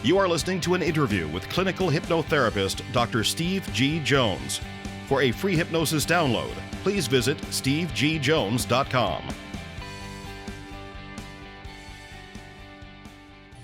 You are listening to an interview with clinical hypnotherapist Dr. Steve G. Jones. For a free hypnosis download, please visit stevegjones.com.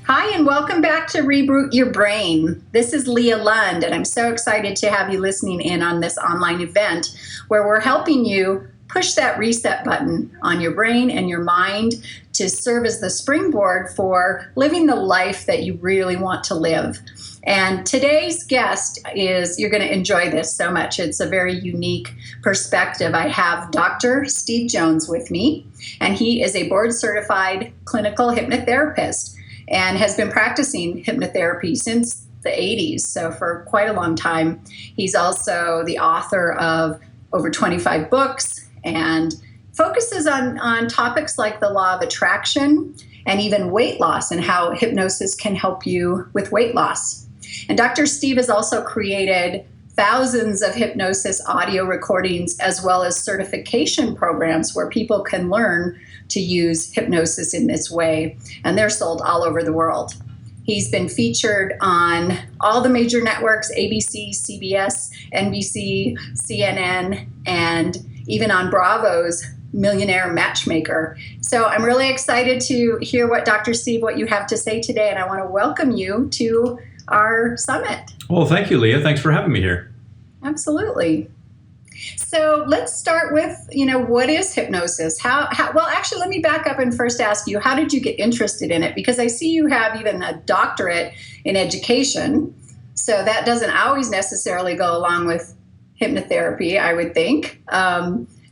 Hi, and welcome back to Reboot Your Brain. This is Leah Lund, and I'm so excited to have you listening in on this online event where we're helping you push that reset button on your brain and your mind to serve as the springboard for living the life that you really want to live. And today's guest is, you're going to enjoy this so much. It's a very unique perspective. I have Dr. Steve Jones with me, and he is a board-certified clinical hypnotherapist and has been practicing hypnotherapy since the 80s, so for quite a long time. He's also the author of over 25 books and focuses on topics like the law of attraction and even weight loss and how hypnosis can help you with weight loss. And Dr. Steve has also created thousands of hypnosis audio recordings as well as certification programs where people can learn to use hypnosis in this way, and they're sold all over the world. He's been featured on all the major networks, ABC, CBS, NBC, CNN, and even on Bravo's Millionaire Matchmaker. So I'm really excited to hear what Dr. Steve, what you have to say today, and I want to welcome you to our summit. Well, thank you, Leah. Thanks for having me here. Absolutely. So let's start with, what is hypnosis? Well, actually, let me back up and first ask you, how did you get interested in it? Because I see you have even a doctorate in education, so that doesn't always necessarily go along with hypnotherapy, I would think.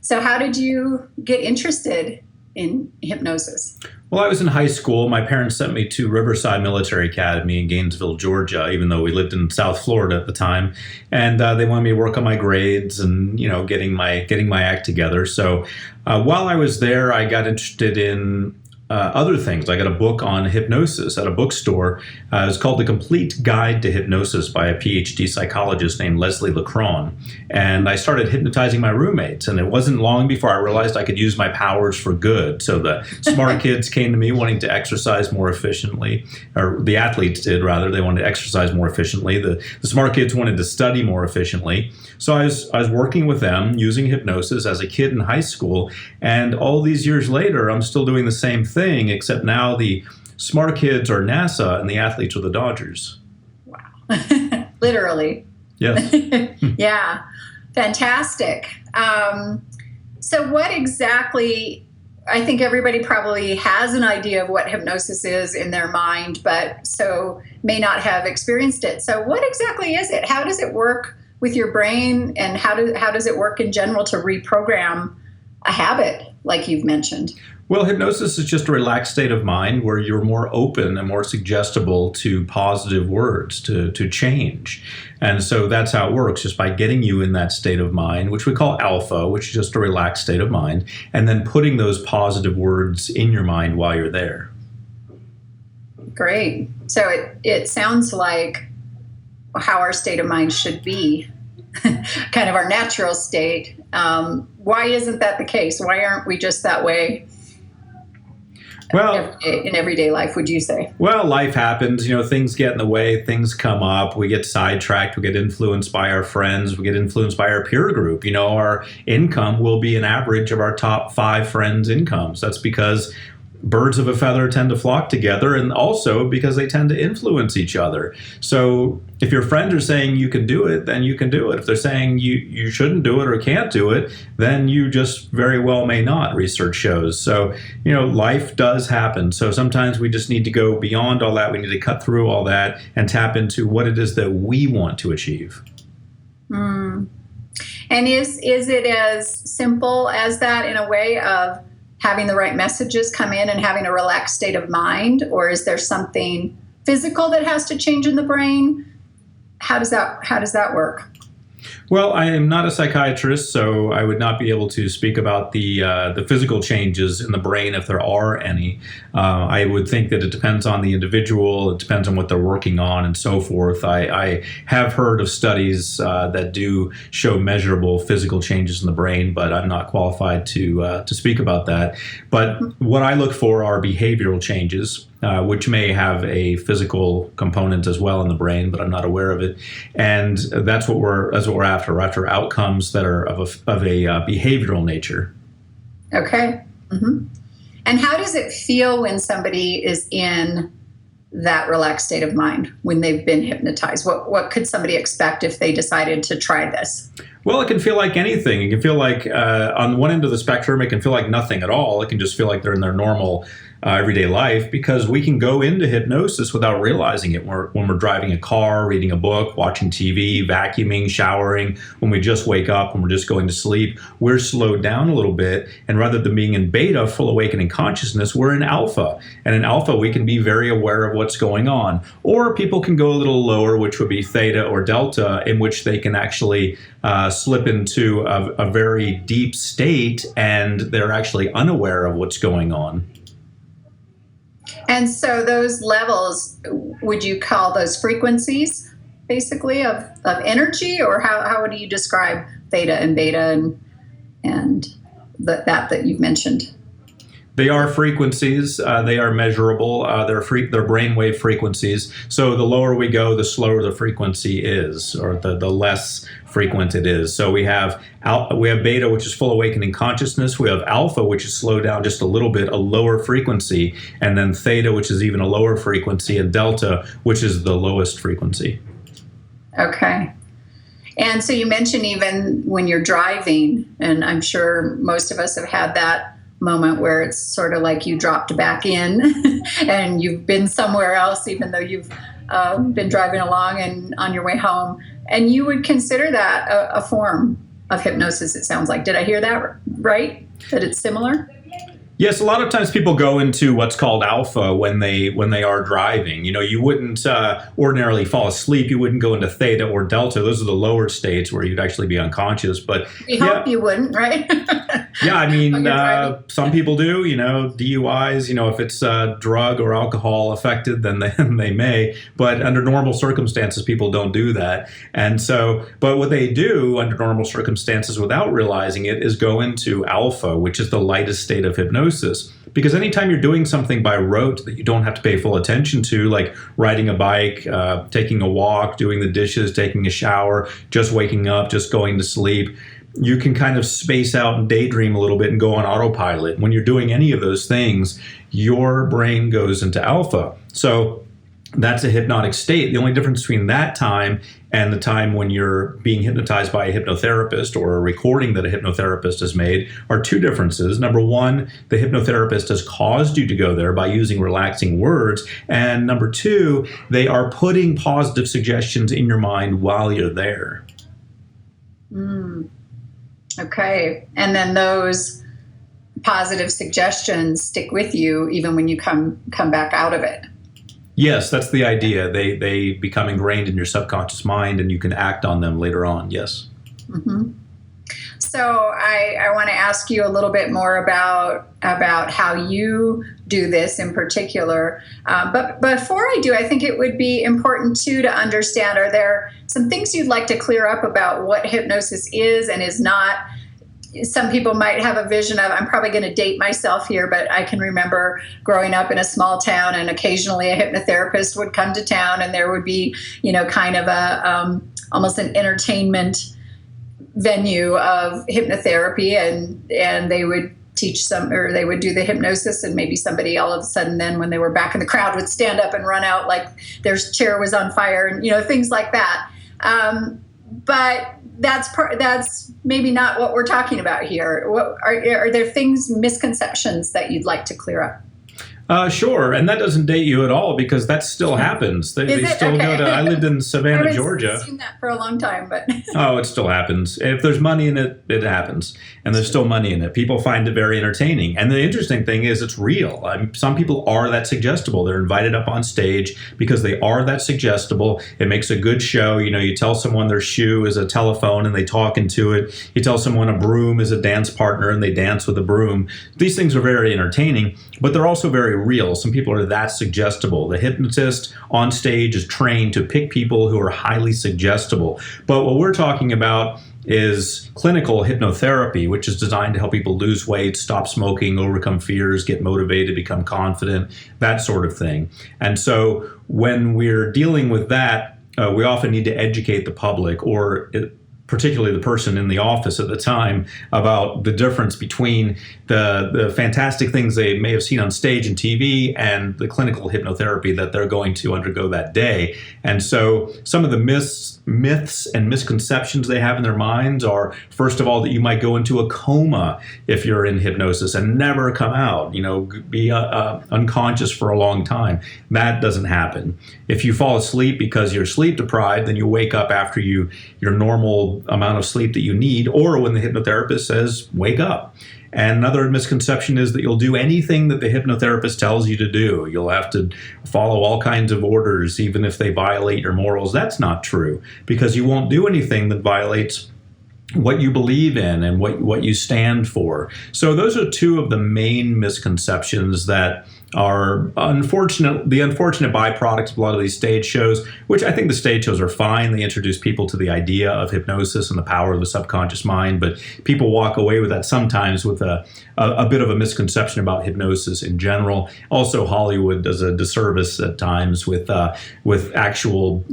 So how did you get interested in hypnosis? Well, I was in high school. My parents sent me to Riverside Military Academy in Gainesville, Georgia, even though we lived in South Florida at the time. And they wanted me to work on my grades and, getting my act together. So while I was there, I got interested in other things. I got a book on hypnosis at a bookstore. It was called The Complete Guide to Hypnosis by a PhD psychologist named Leslie LeCron. And I started hypnotizing my roommates. And it wasn't long before I realized I could use my powers for good. So the smart kids came to me wanting to exercise more efficiently, or the athletes did rather. They wanted to exercise more efficiently. The smart kids wanted to study more efficiently. So I was working with them using hypnosis as a kid in high school. And all these years later, I'm still doing the same thing, except now the smart kids are NASA and the athletes are the Dodgers. Wow. Literally. Yes. Yeah. Fantastic. So what exactly, I think everybody probably has an idea of what hypnosis is in their mind, but so may not have experienced it. So what exactly is it? How does it work with your brain, and how does it work in general to reprogram a habit like you've mentioned? Well, hypnosis is just a relaxed state of mind where you're more open and more suggestible to positive words, to change. And so that's how it works, just by getting you in that state of mind, which we call alpha, which is just a relaxed state of mind, and then putting those positive words in your mind while you're there. Great. So it sounds like how our state of mind should be, kind of our natural state. Why isn't that the case? Why aren't we just that way? Well, in everyday life, would you say? Well, life happens. Things get in the way. Things come up. We get sidetracked. We get influenced by our friends. We get influenced by our peer group. Our income will be an average of our top 5 friends' incomes. That's because birds of a feather tend to flock together, and also because they tend to influence each other. So if your friends are saying you can do it, then you can do it. If they're saying you shouldn't do it or can't do it, then you just very well may not, research shows. So, life does happen. So sometimes we just need to go beyond all that. We need to cut through all that and tap into what it is that we want to achieve. And is it as simple as that, in a way of having the right messages come in and having a relaxed state of mind? Or is there something physical that has to change in the brain? How does that work? Well, I am not a psychiatrist, so I would not be able to speak about the physical changes in the brain, if there are any. I would think that it depends on the individual, it depends on what they're working on, and so forth. I have heard of studies that do show measurable physical changes in the brain, but I'm not qualified to speak about that. But what I look for are behavioral changes. which may have a physical component as well in the brain, but I'm not aware of it. And that's what we're after. We're after outcomes that are of a behavioral nature. Okay. Mm-hmm. And how does it feel when somebody is in that relaxed state of mind when they've been hypnotized? What could somebody expect if they decided to try this? Well, it can feel like anything. It can feel like on one end of the spectrum, it can feel like nothing at all. It can just feel like they're in their normal everyday life, because we can go into hypnosis without realizing it when we're driving a car, reading a book, watching TV, vacuuming, showering, when we just wake up, when we're just going to sleep. We're slowed down a little bit, and rather than being in beta, full awakening consciousness, we're in alpha. And in alpha, we can be very aware of what's going on. Or people can go a little lower, which would be theta or delta, in which they can actually slip into a very deep state, and they're actually unaware of what's going on. And so those levels, would you call those frequencies, basically, of energy? Or how would you describe theta and beta and that you've mentioned? They are frequencies. They are measurable. They're brainwave frequencies. So the lower we go, the slower the frequency is, or the less frequent it is. So we have beta, which is full awakening consciousness. We have alpha, which is slowed down just a little bit, a lower frequency, and then theta, which is even a lower frequency, and delta, which is the lowest frequency. Okay. And so you mentioned even when you're driving, and I'm sure most of us have had that moment where it's sort of like you dropped back in and you've been somewhere else, even though you've been driving along and on your way home. And you would consider that a form of hypnosis, it sounds like. Did I hear that right? That it's similar? Yes, a lot of times people go into what's called alpha when they are driving. You know, you wouldn't ordinarily fall asleep. You wouldn't go into theta or delta. Those are the lower states where you'd actually be unconscious. But we hope you wouldn't, right? Yeah, I mean, some people do. You know, DUIs. You know, if it's drug or alcohol affected, then they may. But under normal circumstances, people don't do that. And so, but what they do under normal circumstances, without realizing it, is go into alpha, which is the lightest state of hypnosis. Because anytime you're doing something by rote that you don't have to pay full attention to, like riding a bike, taking a walk, doing the dishes, taking a shower, just waking up, just going to sleep, you can kind of space out and daydream a little bit and go on autopilot. When you're doing any of those things, your brain goes into alpha. So that's a hypnotic state. The only difference between that time and the time when you're being hypnotized by a hypnotherapist or a recording that a hypnotherapist has made are two differences. Number one, the hypnotherapist has caused you to go there by using relaxing words. And number two, they are putting positive suggestions in your mind while you're there. Okay. And then those positive suggestions stick with you even when you come back out of it. Yes, that's the idea. They become ingrained in your subconscious mind, and you can act on them later on. Yes. Mm-hmm. So I want to ask you a little bit more about how you do this in particular. But before I do, I think it would be important too to understand, are there some things you'd like to clear up about what hypnosis is and is not? Some people might have a vision of, I'm probably going to date myself here, but I can remember growing up in a small town, and occasionally a hypnotherapist would come to town, and there would be, kind of a almost an entertainment venue of hypnotherapy, and they would teach or they would do the hypnosis, and maybe somebody all of a sudden then when they were back in the crowd would stand up and run out like their chair was on fire, and things like that. But that's maybe not what we're talking about here. What are there misconceptions that you'd like to clear up? Sure, and that doesn't date you at all because that still happens. They still go to. I lived in Savannah, Georgia. I've seen that for a long time, but oh, it still happens. If there's money in it, it happens, and there's still money in it. People find it very entertaining, and the interesting thing is, it's real. Some people are that suggestible. They're invited up on stage because they are that suggestible. It makes a good show. You tell someone their shoe is a telephone, and they talk into it. You tell someone a broom is a dance partner, and they dance with a broom. These things are very entertaining, but they're also very real. Some people are that suggestible. The hypnotist on stage is trained to pick people who are highly suggestible. But what we're talking about is clinical hypnotherapy, which is designed to help people lose weight, stop smoking, overcome fears, get motivated, become confident, that sort of thing. And so when we're dealing with that, we often need to educate the public, or particularly the person in the office at the time, about the difference between the fantastic things they may have seen on stage and TV and the clinical hypnotherapy that they're going to undergo that day. And so some of the myths and misconceptions they have in their minds are, first of all, that you might go into a coma if you're in hypnosis and never come out, be unconscious for a long time. That doesn't happen. If you fall asleep because you're sleep deprived, then you wake up after your normal amount of sleep that you need, or when the hypnotherapist says, wake up. And another misconception is that you'll do anything that the hypnotherapist tells you to do. You'll have to follow all kinds of orders, even if they violate your morals. That's not true, because you won't do anything that violates what you believe in and what you stand for. So those are two of the main misconceptions that are the unfortunate byproducts of a lot of these stage shows, which I think the stage shows are fine. They introduce people to the idea of hypnosis and the power of the subconscious mind, but people walk away with that sometimes with a bit of a misconception about hypnosis in general. Also, Hollywood does a disservice at times with actual,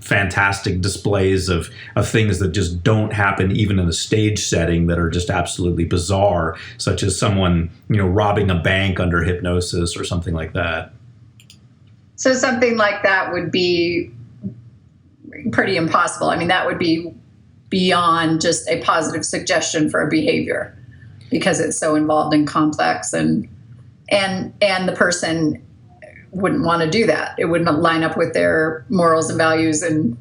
fantastic displays of things that just don't happen even in a stage setting, that are just absolutely bizarre, such as someone, robbing a bank under hypnosis or something like that. So something like that would be pretty impossible. I mean, that would be beyond just a positive suggestion for a behavior, because it's so involved and complex, and the person wouldn't want to do that. It wouldn't line up with their morals and values. And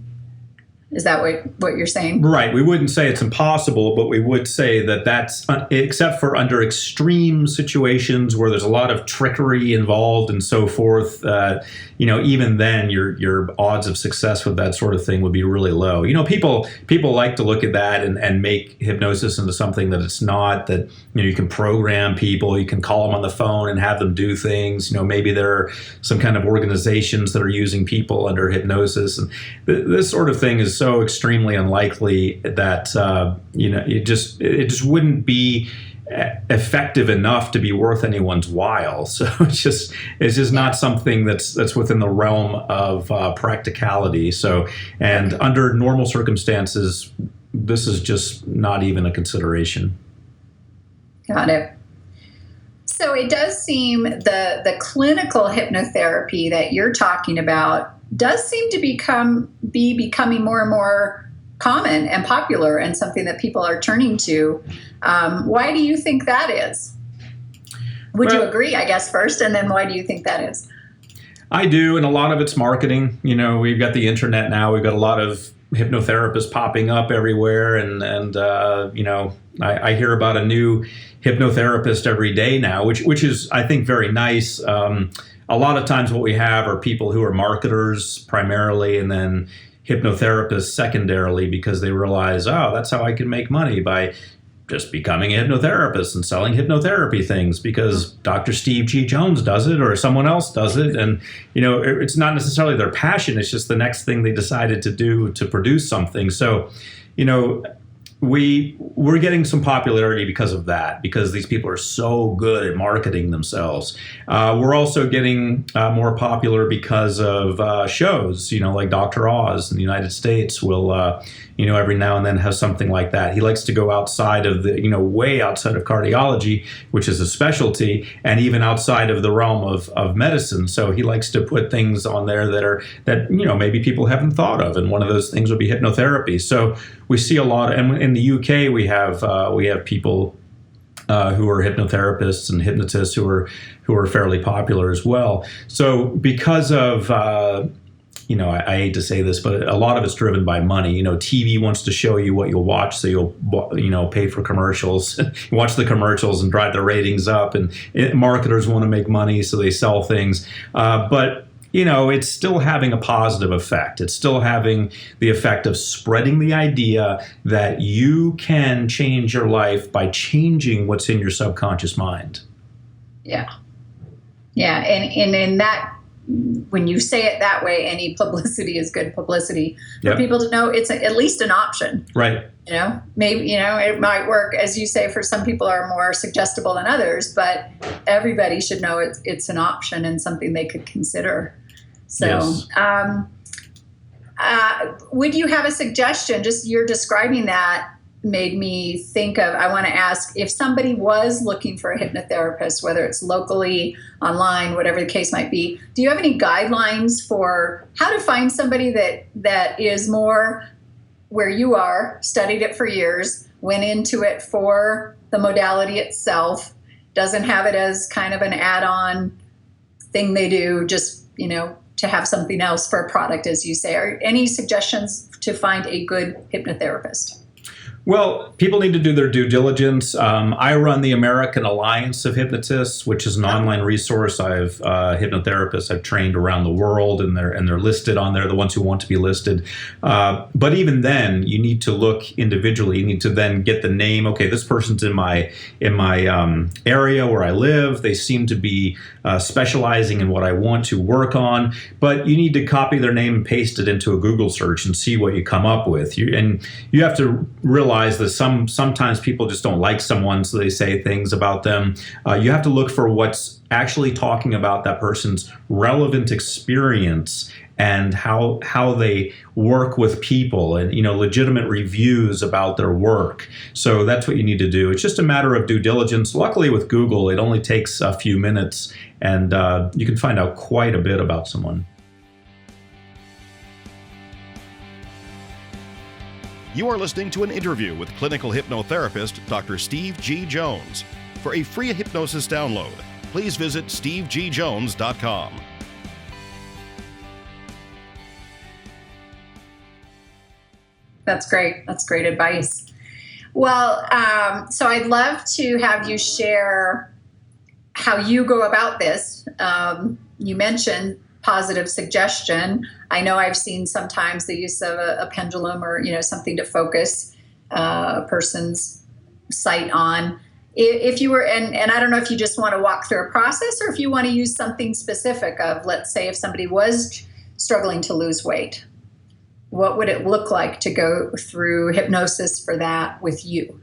is that what you're saying? Right. We wouldn't say it's impossible, but we would say that that's, except for under extreme situations where there's a lot of trickery involved and so forth, even then your odds of success with that sort of thing would be really low. People like to look at that and make hypnosis into something that it's not, that, you can program people, you can call them on the phone and have them do things. Maybe there are some kind of organizations that are using people under hypnosis. And this sort of thing is so extremely unlikely that, it just wouldn't be effective enough to be worth anyone's while. So it's just not something that's within the realm of practicality. So, and under normal circumstances, this is just not even a consideration. Got it. So it does seem the clinical hypnotherapy that you're talking about does seem to be becoming more and more common and popular, and something that people are turning to. Why do you think that is? Would you agree, I guess, first, and then why do you think that is? I do, and a lot of it's marketing. We've got the internet now. We've got a lot of hypnotherapists popping up everywhere, and I hear about a new hypnotherapist every day now, which is, I think, very nice. A lot of times what we have are people who are marketers primarily, and then hypnotherapists secondarily, because they realize, that's how I can make money, by just becoming a hypnotherapist and selling hypnotherapy things because Dr. Steve G. Jones does it or someone else does it. And, it's not necessarily their passion. It's just the next thing they decided to do to produce something. So, we're getting some popularity because of that, because these people are so good at marketing themselves. We're also getting more popular because of shows, like Dr. Oz in the United States will, every now and then have something like that. He likes to go outside of the, way outside of cardiology, which is a specialty, and even outside of the realm of medicine. So he likes to put things on there that maybe people haven't thought of. And one of those things would be hypnotherapy. So we see a lot, and in the UK we have people who are hypnotherapists and hypnotists who are fairly popular as well. So because of I hate to say this, but a lot of it's driven by money. TV wants to show you what you'll watch, so you'll pay for commercials, watch the commercials and drive the ratings up. And marketers want to make money, so they sell things. But it's still having a positive effect. It's still having the effect of spreading the idea that you can change your life by changing what's in your subconscious mind. Yeah. Yeah. And in that when you say it that way, any publicity is good publicity for Yep. people to know it's at least an option. Right. Maybe, it might work, as you say, for some people are more suggestible than others, but everybody should know it's an option and something they could consider. So, Yes. Would you have a suggestion? Just you're describing that made me think of, I want to ask, if somebody was looking for a hypnotherapist, whether it's locally, online, whatever the case might be, do you have any guidelines for how to find somebody that is more where you are, studied it for years, went into it for the modality itself, doesn't have it as kind of an add-on thing they do, just, to have something else for a product, as you say? Are any suggestions to find a good hypnotherapist? Well, people need to do their due diligence. I run the American Alliance of Hypnotists, which is an online resource. I've hypnotherapists I've trained around the world, and they're listed on there, the ones who want to be listed. But even then, you need to look individually. You need to then get the name. Okay, this person's in my area where I live. They seem to be specializing in what I want to work on. But you need to copy their name and paste it into a Google search and see what you come up with. You have to realize that sometimes people just don't like someone, so they say things about them. You have to look for what's actually talking about that person's relevant experience and how they work with people, and legitimate reviews about their work. So that's what you need to do. It's just a matter of due diligence. Luckily with Google, it only takes a few minutes, and you can find out quite a bit about someone. You are listening to an interview with clinical hypnotherapist Dr. Steve G. Jones. For a free hypnosis download, please visit stevegjones.com. That's great. That's great advice. Well, so I'd love to have you share how you go about this. You mentioned positive suggestion. I know I've seen sometimes the use of a pendulum or something to focus a person's sight on. If you were, and I don't know if you just want to walk through a process or if you want to use something specific of, let's say, if somebody was struggling to lose weight, what would it look like to go through hypnosis for that with you?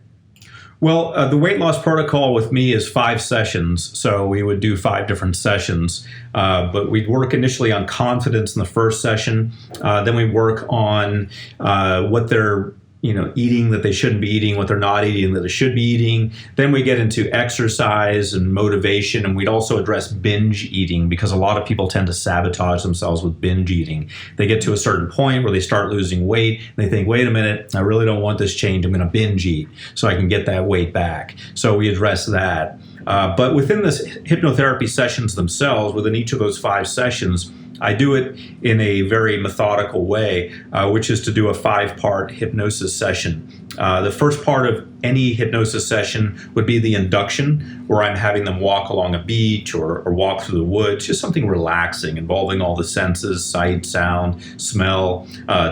Well, the weight loss protocol with me is 5 sessions, so we would do 5 different sessions. But we'd work initially on confidence in the first session. Then we work on what they're eating that they shouldn't be eating, what they're not eating that they should be eating. Then we get into exercise and motivation, and we'd also address binge eating, because a lot of people tend to sabotage themselves with binge eating. They get to a certain point where they start losing weight, and they think, wait a minute, I really don't want this change. I'm going to binge eat so I can get that weight back. So we address that. But within the hypnotherapy sessions themselves, within each of those 5 sessions, I do it in a very methodical way, which is to do a 5-part hypnosis session. The first part of any hypnosis session would be the induction, where I'm having them walk along a beach or walk through the woods, just something relaxing, involving all the senses: sight, sound, smell,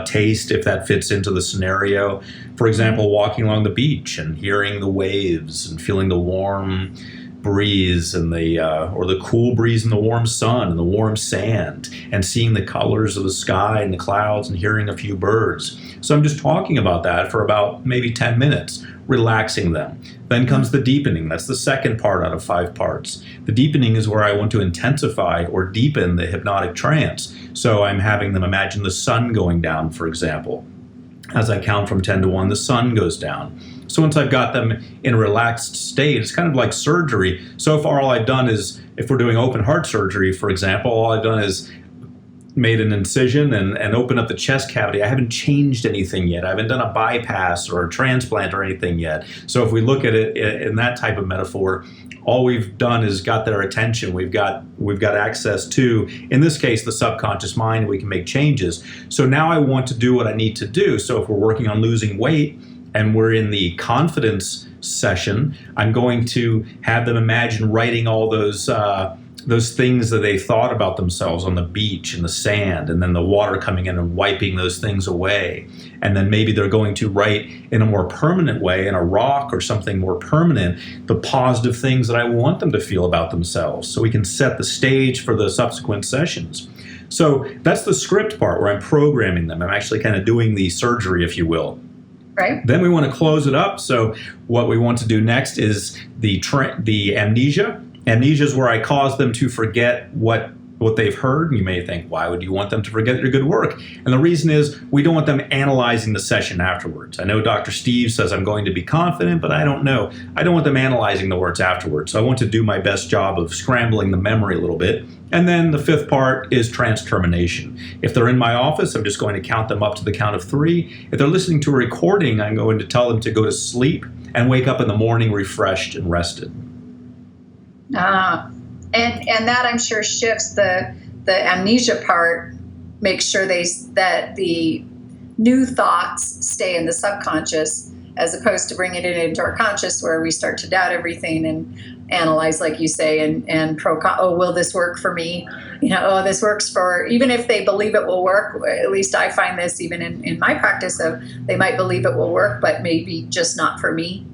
taste, if that fits into the scenario. For example, walking along the beach and hearing the waves and feeling the warm breeze and the cool breeze and the warm sun and the warm sand, and seeing the colors of the sky and the clouds and hearing a few birds. So I'm just talking about that for about maybe 10 minutes, relaxing them. Then comes the deepening. That's the second part out of 5 parts. The deepening is where I want to intensify or deepen the hypnotic trance. So I'm having them imagine the sun going down, for example. As I count from 10 to 1, the sun goes down. So once I've got them in a relaxed state, it's kind of like surgery. So far, all I've done is, if we're doing open heart surgery, for example, all I've done is made an incision and opened up the chest cavity. I haven't changed anything yet. I haven't done a bypass or a transplant or anything yet. So if we look at it in that type of metaphor, all we've done is got their attention. We've got access to, in this case, the subconscious mind. We can make changes. So now I want to do what I need to do. So if we're working on losing weight, and we're in the confidence session, I'm going to have them imagine writing all those those things that they thought about themselves on the beach in the sand, and then the water coming in and wiping those things away. And then maybe they're going to write in a more permanent way, in a rock or something more permanent, the positive things that I want them to feel about themselves, so we can set the stage for the subsequent sessions. So that's the script part where I'm programming them. I'm actually kind of doing the surgery, if you will. Right. Then we want to close it up. So what we want to do next is the amnesia. Amnesia is where I cause them to forget what they've heard. And you may think, why would you want them to forget your good work? And the reason is we don't want them analyzing the session afterwards. I know Dr. Steve says I'm going to be confident, but I don't know. I don't want them analyzing the words afterwards. So I want to do my best job of scrambling the memory a little bit. And then the fifth part is trans-termination. If they're in my office, I'm just going to count them up to the count of 3. If they're listening to a recording, I'm going to tell them to go to sleep and wake up in the morning refreshed and rested. And that, I'm sure, shifts the amnesia part, makes sure that the new thoughts stay in the subconscious, as opposed to bringing it into our conscious, where we start to doubt everything and analyze, like you say, and will this work for me? This works for, even if they believe it will work, at least I find this even in my practice of, they might believe it will work, but maybe just not for me.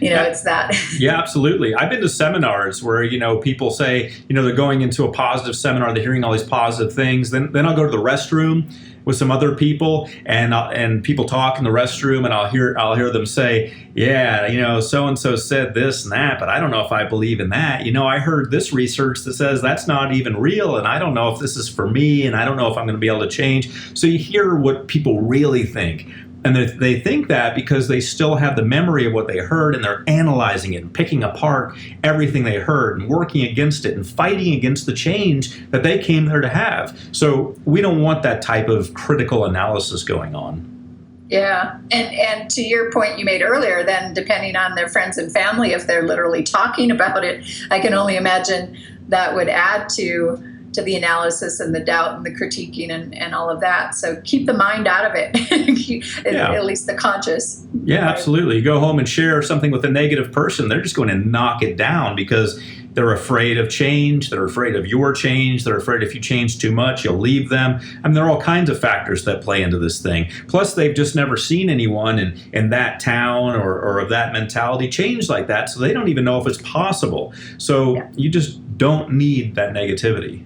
It's that. Yeah, absolutely. I've been to seminars where, people say, they're going into a positive seminar, they're hearing all these positive things. Then I'll go to the restroom with some other people, and people talk in the restroom, and I'll hear them say, yeah, so-and-so said this and that, but I don't know if I believe in that. I heard this research that says that's not even real, and I don't know if this is for me, and I don't know if I'm going to be able to change. So you hear what people really think. And they think that because they still have the memory of what they heard, and they're analyzing it and picking apart everything they heard and working against it and fighting against the change that they came there to have. So we don't want that type of critical analysis going on. Yeah. And to your point you made earlier, then depending on their friends and family, if they're literally talking about it, I can only imagine that would add to the analysis and the doubt and the critiquing and all of that. So keep the mind out of it, at least the conscious. Yeah, absolutely. You go home and share something with a negative person, they're just going to knock it down because they're afraid of change. They're afraid of your change. They're afraid if you change too much, you'll leave them. I mean, there are all kinds of factors that play into this thing. Plus, they've just never seen anyone in that town or of that mentality change like that, so they don't even know if it's possible. So you just don't need that negativity.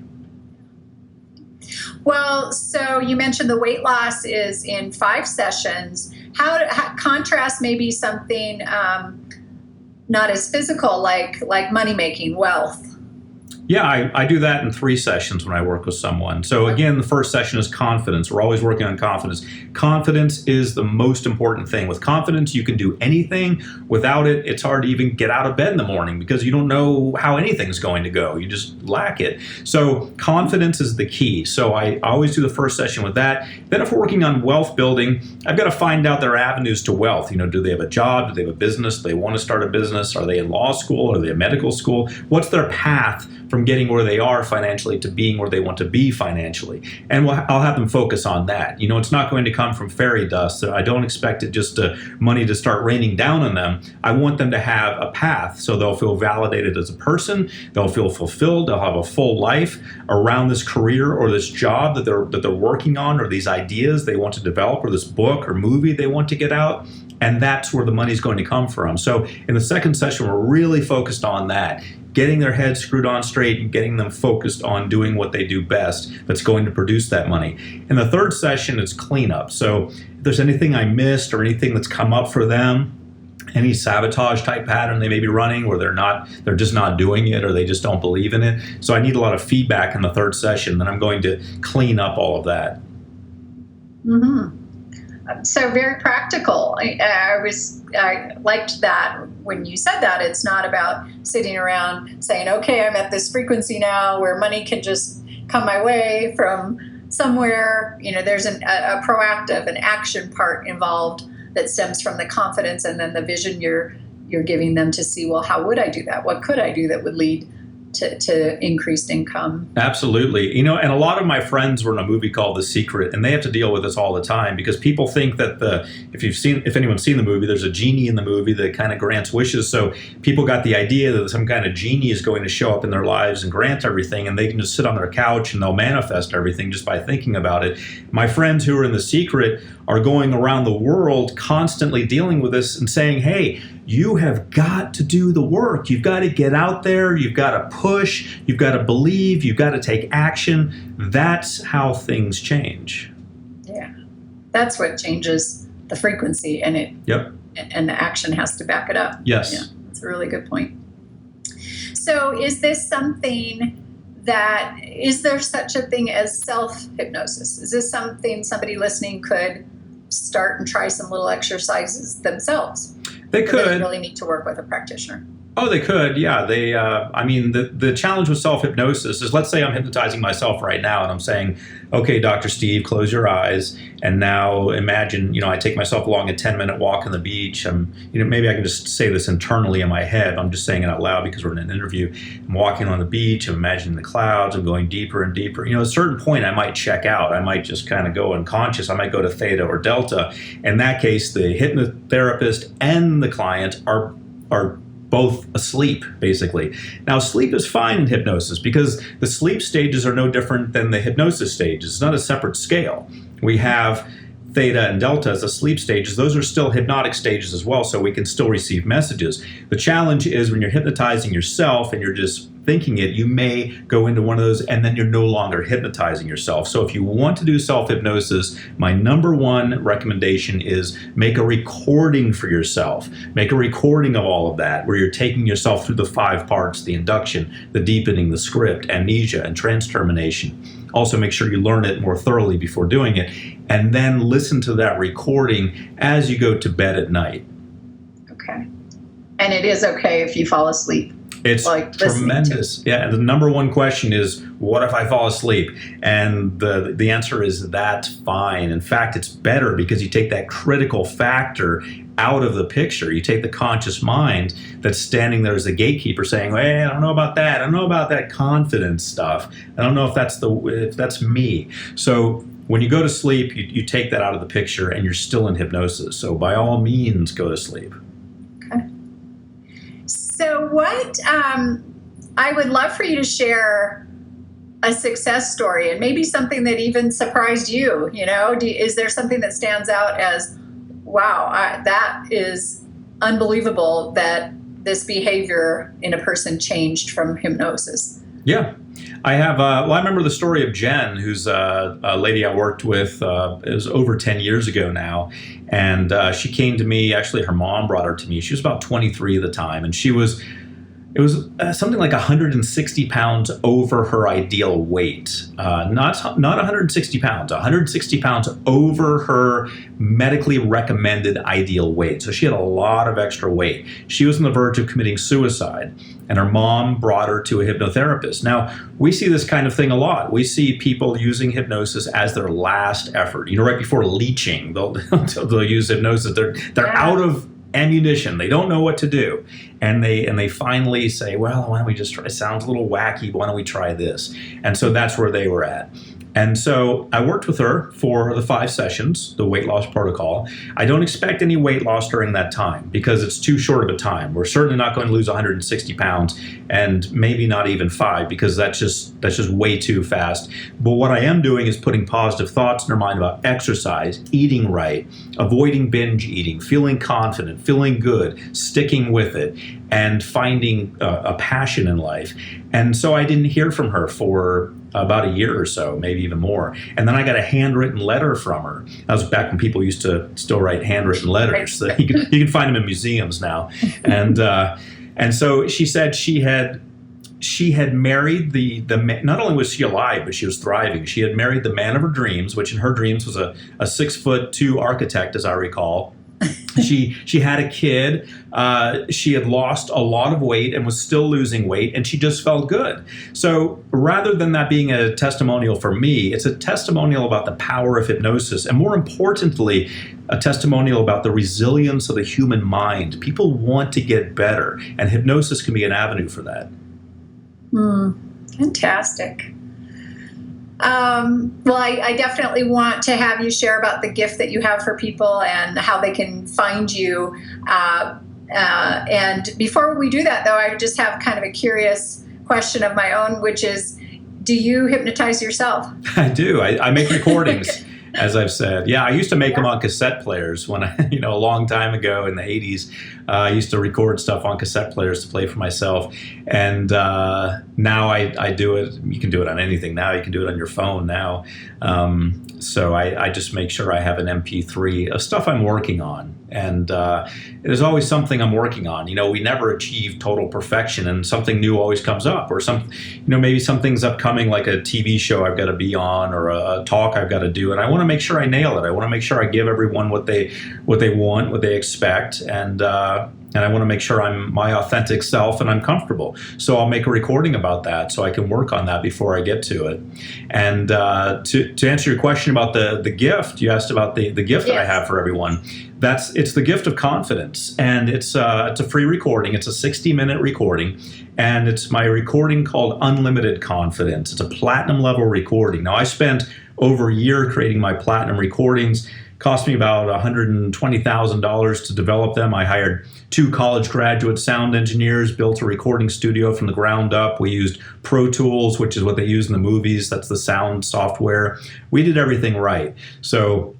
Well, so you mentioned the weight loss is in 5 sessions. How contrast maybe something not as physical, like money making, wealth? Yeah, I do that in 3 sessions when I work with someone. So again, the first session is confidence. We're always working on confidence. Confidence is the most important thing. With confidence, you can do anything. Without it, it's hard to even get out of bed in the morning because you don't know how anything's going to go. You just lack it. So confidence is the key. So I always do the first session with that. Then if we're working on wealth building, I've got to find out their avenues to wealth. Do they have a job? Do they have a business? Do they want to start a business? Are they in law school? Are they in medical school? What's their path from getting where they are financially to being where they want to be financially? And I'll have them focus on that. It's not going to come from fairy dust. I don't expect it just money to start raining down on them. I want them to have a path so they'll feel validated as a person. They'll feel fulfilled. They'll have a full life around this career or this job that they're working on, or these ideas they want to develop, or this book or movie they want to get out. And that's where the money's going to come from. So in the second session, we're really focused on that, getting their heads screwed on straight and getting them focused on doing what they do best that's going to produce that money. In the third session, it's cleanup. So if there's anything I missed or anything that's come up for them, any sabotage type pattern they may be running where they're just not doing it, or they just don't believe in it. So I need a lot of feedback in the third session. Then I'm going to clean up all of that. Mm-hmm. So very practical. I liked that when you said that. It's not about sitting around saying, okay, I'm at this frequency now where money can just come my way from somewhere. There's a proactive, an action part involved that stems from the confidence and then the vision you're giving them to see, well, how would I do that? What could I do that would lead to increased income. Absolutely. You know, and a lot of my friends were in a movie called The Secret, and they have to deal with this all the time because people think that if anyone's seen the movie, there's a genie in the movie that kind of grants wishes. So people got the idea that some kind of genie is going to show up in their lives and grant everything, and they can just sit on their couch and they'll manifest everything just by thinking about it. My friends who are in The Secret are going around the world constantly dealing with this and saying, hey, you have got to do the work. You've got to get out there. You've got to push. You've got to believe. You've got to take action. That's how things change. Yeah. That's what changes the frequency, and and the action has to back it up. Yes. Yeah, that's a really good point. So is there such a thing as self-hypnosis? Is this something somebody listening could start and try some little exercises themselves? They could. They really need to work with a practitioner. Oh, they could. Yeah. The challenge with self-hypnosis is, let's say I'm hypnotizing myself right now and I'm saying, okay, Dr. Steve, close your eyes. And now imagine, I take myself along a 10-minute walk on the beach. Maybe I can just say this internally in my head. I'm just saying it out loud because we're in an interview. I'm walking on the beach. I'm imagining the clouds. I'm going deeper and deeper. At a certain point, I might check out. I might just kind of go unconscious. I might go to theta or delta. In that case, the hypnotherapist and the client are both asleep, basically. Now, sleep is fine in hypnosis because the sleep stages are no different than the hypnosis stages. It's not a separate scale. We have theta and delta as the sleep stages. Those are still hypnotic stages as well, so we can still receive messages. The challenge is when you're hypnotizing yourself and you're just thinking it, you may go into one of those and then you're no longer hypnotizing yourself. So if you want to do self-hypnosis, my number one recommendation is make a recording for yourself. Make a recording of all of that, where you're taking yourself through the 5 parts: the induction, the deepening, the script, amnesia, and trans-termination. Also, make sure you learn it more thoroughly before doing it, and then listen to that recording as you go to bed at night. Okay. And it is okay if you fall asleep. It's tremendous. Yeah, and the number one question is, what if I fall asleep? And the answer is, that's fine. In fact, it's better because you take that critical factor out of the picture. You take the conscious mind that's standing there as a gatekeeper saying, hey, I don't know about that. I don't know about that confidence stuff. I don't know if that's me. So when you go to sleep, you take that out of the picture and you're still in hypnosis. So by all means, go to sleep. Okay. So what I would love for you to share a success story, and maybe something that even surprised you. Is there something that stands out as, wow, that is unbelievable that this behavior in a person changed from hypnosis? Yeah. I have, I remember the story of Jen, who's a lady I worked with, it was over 10 years ago now. And she came to me, actually her mom brought her to me. She was about 23 at the time. And it was something like 160 pounds over her ideal weight. Not 160 pounds, 160 pounds over her medically recommended ideal weight. So she had a lot of extra weight. She was on the verge of committing suicide, and her mom brought her to a hypnotherapist. Now, we see this kind of thing a lot. We see people using hypnosis as their last effort. Right before leeching, they'll use hypnosis. They're out of ammunition. They don't know what to do. And they finally say, well, why don't we just try? It sounds a little wacky. Why don't we try this? And so that's where they were at. And so I worked with her for the 5 sessions, the weight loss protocol. I don't expect any weight loss during that time because it's too short of a time. We're certainly not going to lose 160 pounds, and maybe not even 5, because that's just way too fast. But what I am doing is putting positive thoughts in her mind about exercise, eating right, avoiding binge eating, feeling confident, feeling good, sticking with it, and finding a passion in life. And so I didn't hear from her for about a year or so, maybe even more. And then I got a handwritten letter from her. That was back when people used to still write handwritten letters. So you can find them in museums now. And so she said she had married the not only was she alive, but she was thriving. She had married the man of her dreams, which in her dreams was a 6'2" architect, as I recall. She had a kid. She had lost a lot of weight and was still losing weight, and she just felt good. So rather than that being a testimonial for me, it's a testimonial about the power of hypnosis, and more importantly, a testimonial about the resilience of the human mind. People want to get better, and hypnosis can be an avenue for that. Fantastic. Well, I definitely want to have you share about the gift that you have for people and how they can find you. And before we do that, though, I just have kind of a curious question of my own, which is, do you hypnotize yourself? I do. I make recordings, as I've said. Yeah, I used to make them on cassette players when a long time ago in the 80s. I used to record stuff on cassette players to play for myself. And now I do it. You can do it on anything now. You can do it on your phone now. So I just make sure I have an MP3 of stuff I'm working on. And there's always something I'm working on. We never achieve total perfection, and something new always comes up, or maybe something's upcoming, like a TV show I've got to be on, or a talk I've got to do, and I want to make sure I nail it. I want to make sure I give everyone what they want, what they expect, and I want to make sure I'm my authentic self and I'm comfortable. So I'll make a recording about that so I can work on that before I get to it. And to answer your question about the gift, you asked about the gift that I have for everyone. It's the gift of confidence, and it's a free recording. It's a 60-minute recording, and it's my recording called Unlimited Confidence. It's a platinum level recording. Now, I spent over a year creating my platinum recordings. Cost me about $120,000 to develop them. I hired 2 college graduate sound engineers, built a recording studio from the ground up. We used Pro Tools, which is what they use in the movies. That's the sound software. We did everything right. So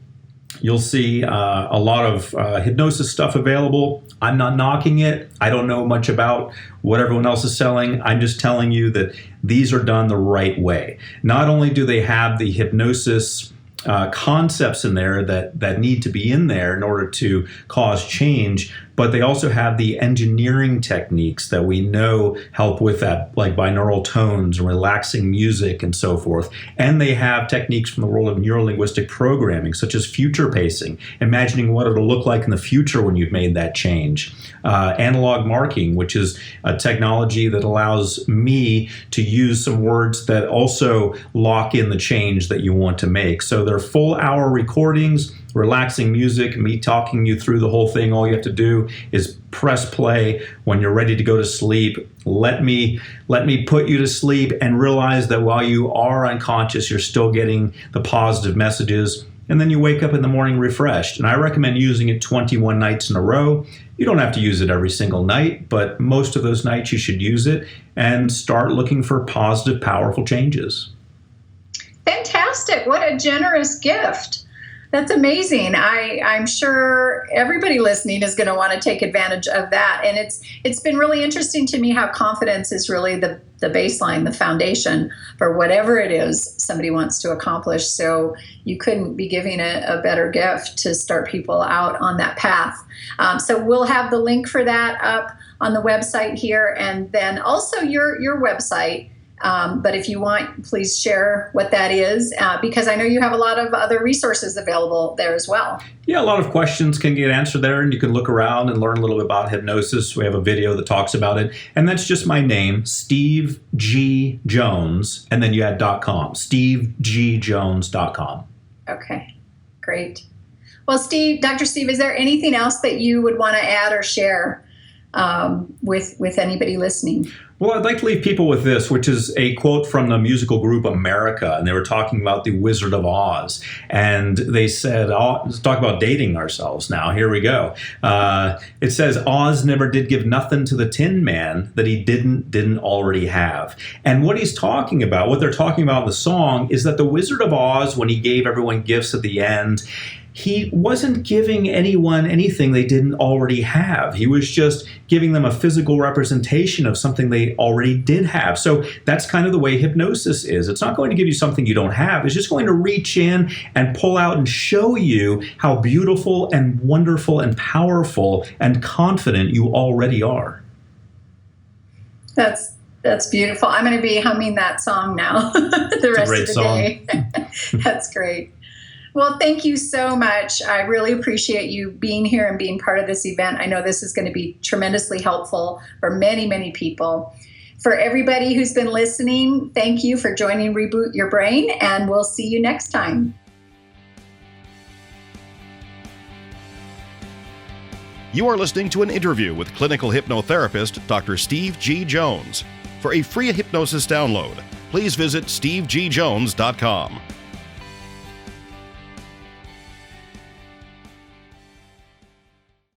you'll see a lot of hypnosis stuff available. I'm not knocking it. I don't know much about what everyone else is selling. I'm just telling you that these are done the right way. Not only do they have the hypnosis concepts in there that need to be in there in order to cause change, but they also have the engineering techniques that we know help with that, like binaural tones and relaxing music and so forth. And they have techniques from the world of neuro-linguistic programming, such as future pacing, imagining what it'll look like in the future when you've made that change. Analog marking, which is a technology that allows me to use some words that also lock in the change that you want to make. So they're full-hour recordings, relaxing music, me talking you through the whole thing. All you have to do is press play when you're ready to go to sleep. Let me put you to sleep, and realize that while you are unconscious, you're still getting the positive messages. And then you wake up in the morning refreshed. And I recommend using it 21 nights in a row. You don't have to use it every single night, but most of those nights you should use it and start looking for positive, powerful changes. Fantastic. What a generous gift. That's amazing. I'm sure everybody listening is going to want to take advantage of that. And it's been really interesting to me how confidence is really the baseline, the foundation for whatever it is somebody wants to accomplish. So you couldn't be giving a better gift to start people out on that path. So we'll have the link for that up on the website here, and then also your website. But if you want, please share what that is, because I know you have a lot of other resources available there as well. Yeah, a lot of questions can get answered there, and you can look around and learn a little bit about hypnosis. We have a video that talks about it, and that's just my name, Steve G. Jones, and then you add .com, stevegjones.com. Okay, great. Well, Dr. Steve, is there anything else that you would want to add or share with anybody listening? Well, I'd like to leave people with this, which is a quote from the musical group America, and they were talking about the Wizard of Oz, and they said, let's talk about dating ourselves now. Here we go. It says, Oz never did give nothing to the Tin Man that he didn't already have. And what he's talking about, what they're talking about in the song, is that the Wizard of Oz, when he gave everyone gifts at the end, he wasn't giving anyone anything they didn't already have. He was just giving them a physical representation of something they already did have. So that's kind of the way hypnosis is. It's not going to give you something you don't have. It's just going to reach in and pull out and show you how beautiful and wonderful and powerful and confident you already are. That's beautiful. I'm going to be humming that song now the rest of the day. That's great. Well, thank you so much. I really appreciate you being here and being part of this event. I know this is going to be tremendously helpful for many, many people. For everybody who's been listening, thank you for joining Reboot Your Brain, and we'll see you next time. You are listening to an interview with clinical hypnotherapist Dr. Steve G. Jones. For a free hypnosis download, please visit stevegjones.com.